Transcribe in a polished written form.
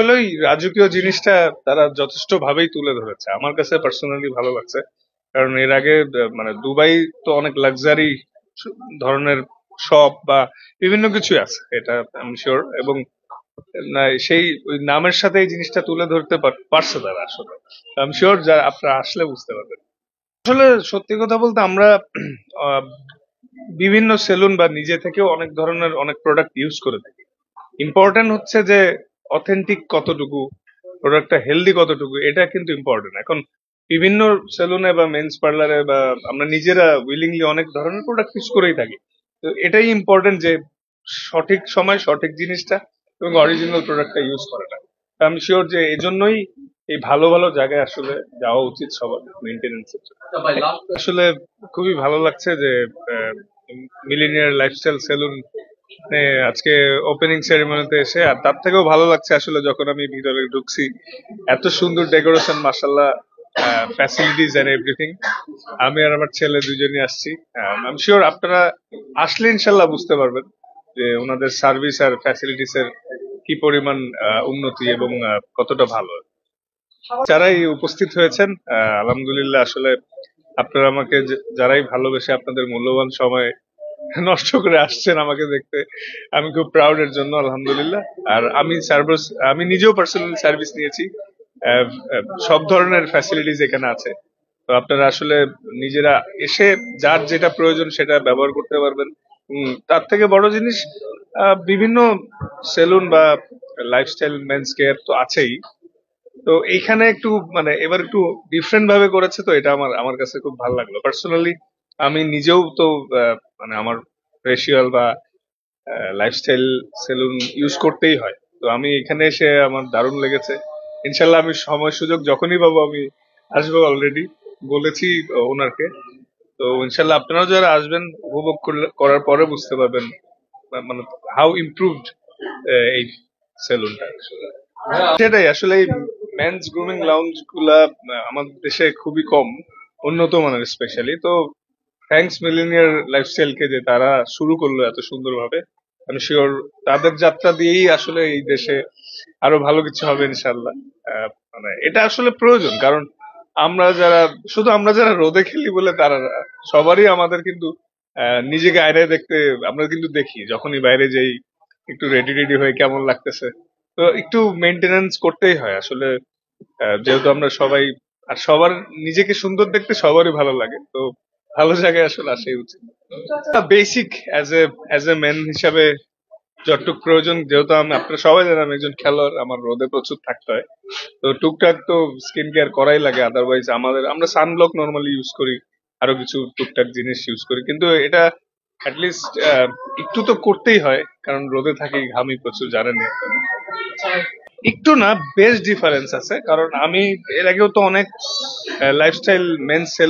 আসলে ওই রাজকীয় জিনিসটা তারা যথেষ্ট ভাবেই তুলে ধরেছে, আমার কাছে পার্সোনালি ভালো লাগছে। কারণ এর আগে মানে দুবাই তো অনেক লাক্সারি ধরনের শপ বা বিভিন্ন কিছু আছে, এটা আমি শিওর। এবং না, সেই ওই নামের সাথে এই জিনিসটা তুলে ধরতে পারছে তারা আসলে। আমি শিওর যা আপনারা আসলে বুঝতে পারবেন। আসলে সত্যি কথা বলতে আমরা আহ, বিভিন্ন সেলুন বা নিজে থেকেও অনেক ধরনের অনেক প্রোডাক্ট ইউজ করে থাকি। ইম্পর্টেন্ট হচ্ছে যে অথেন্টিক কতটুকু, প্রোডাক্টটা হেলদি কতটুকু, এটা কিন্তু ইম্পর্টেন্ট। এখন বিভিন্ন সেলুনে বা মেন্স পার্লারে বা আমরা নিজেরা উইলিংলি অনেক ধরনের প্রোডাক্ট ইউজ করেই থাকি। তো এটাই ইম্পর্টেন্ট যে সঠিক সময় সঠিক জিনিসটা এবং অরিজিনাল প্রোডাক্টটা ইউজ করাটা। তো আমি শিওর যে এজন্যই এই ভালো ভালো জায়গায় আসলে যাওয়া উচিত সবার মেনটেনেন্সের জন্য। আসলে খুবই ভালো লাগছে যে মিলিনিয়ার লাইফস্টাইল সেলুন আজকে ওপেনিং সেরেমনিতে এসে, আর তার থেকেও ভালো লাগছে আসলে যখন আমি ভিতরে ঢুকছি, এত সুন্দর ডেকোরেশন, মাশাল্লাহ, ফ্যাসিলিটিস এন্ড এভরিথিং। আমি আর আমার ছেলে দুজনই আসছি। আমি শিওর আপনারা আসলে ইনশাল্লাহ বুঝতে পারবেন যে ওনাদের সার্ভিস আর ফ্যাসিলিটিস এর কি পরিমাণ উন্নতি এবং কতটা ভালো। যারাই উপস্থিত হয়েছেন, আলহামদুলিল্লাহ, আসলে আপনারা আমাকে যারাই ভালোবেসে আপনাদের মূল্যবান সময় নষ্ট করে আসছেন আমাকে দেখতে, আমি খুব প্রাউড এর জন্য, আলহামদুলিল্লাহ। আর আমি নিজেও পার্সোনালি সার্ভিস নিয়েছি। সব ধরনের ফ্যাসিলিটিস এখানে আছে। তো আপনারা আসলে নিজেরা এসে যার যেটা প্রয়োজন সেটা ব্যবহার করতে পারবেন। তার থেকে বড় জিনিস, বিভিন্ন সেলুন বা লাইফস্টাইল মেন্স কেয়ার তো আছেই। তো এইখানে একটু মানে এবার একটু ডিফারেন্ট ভাবে করেছে, তো এটা আমার আমার কাছে খুব ভালো লাগলো পার্সোনালি। আমি নিজেও তো মানে আমার ফেসিয়াল বা লাইফস্টাইল সেলুন ইউজ করতেই হয়। তো আমি এখানে এসে আমার দারুণ লেগেছে। ইনশাল্লাহ আমি সময় সুযোগ যখনই পাবো আমি আসবো, অলরেডি বলেছি ওনারকে। তো ইনশাল্লাহ আপনারাও যারা আসবেন, উপভোগ করার পরে বুঝতে পারবেন মানে হাউ ইমপ্রুভড এই সেলুনটা। সেটাই আসলে এই মেন্স গ্রুমিং লাউঞ্জ গুলা আমাদের দেশে খুবই কম, উন্নত মানের স্পেশালি। তো থ্যাঙ্কস মিলিনিয়ার লাইফস্টাইল কে যে তারা শুরু করলো এত সুন্দরভাবে। আমি শিওর তাদের যাত্রা দিয়েই আসলে এই দেশে আরো ভালো কিছু হবে ইনশাল্লাহ। মানে এটা আসলে প্রয়োজন, কারণ আমরা যারা রোদে খেলি বলে তারা না। সবারই আমাদের কিন্তু নিজেকে আয়নায় দেখতে, আমরা কিন্তু দেখি যখনই বাইরে যাই একটু রেডি রেডি হয়ে কেমন লাগতেছে। তো একটু মেনটেনেন্স করতেই হয় আসলে। যেহেতু আমরা সবাই, আর সবার নিজেকে সুন্দর দেখতে সবারই ভালো লাগে, তো ভালো জায়গায় আসলে আসাই উচিত। বেসিক অ্যাজ এ ম্যান হিসাবে যতটুক প্রয়োজন, যেহেতু আপনারা সবাই জানেন আমি একজন খেলোয়াড়, আমার রোদে প্রচুর থাকতে হয়। তো টুকটাক তো স্কিন কেয়ার করাই লাগে, আদারওয়াইজ আমরা সানব্লক নর্মালি ইউজ করি, আরো কিছু টুকটাক জিনিস ইউজ করি, কিন্তু এটা অ্যাটলিস্ট একটু তো করতেই হয়, কারণ রোদে থাকি, ঘামি প্রচুর, জানেন। একটু না, বেশ ডিফারেন্স আছে, কারণ আমি এর আগেও তো অনেক লাইফস্টাইল মেন্স সেলুন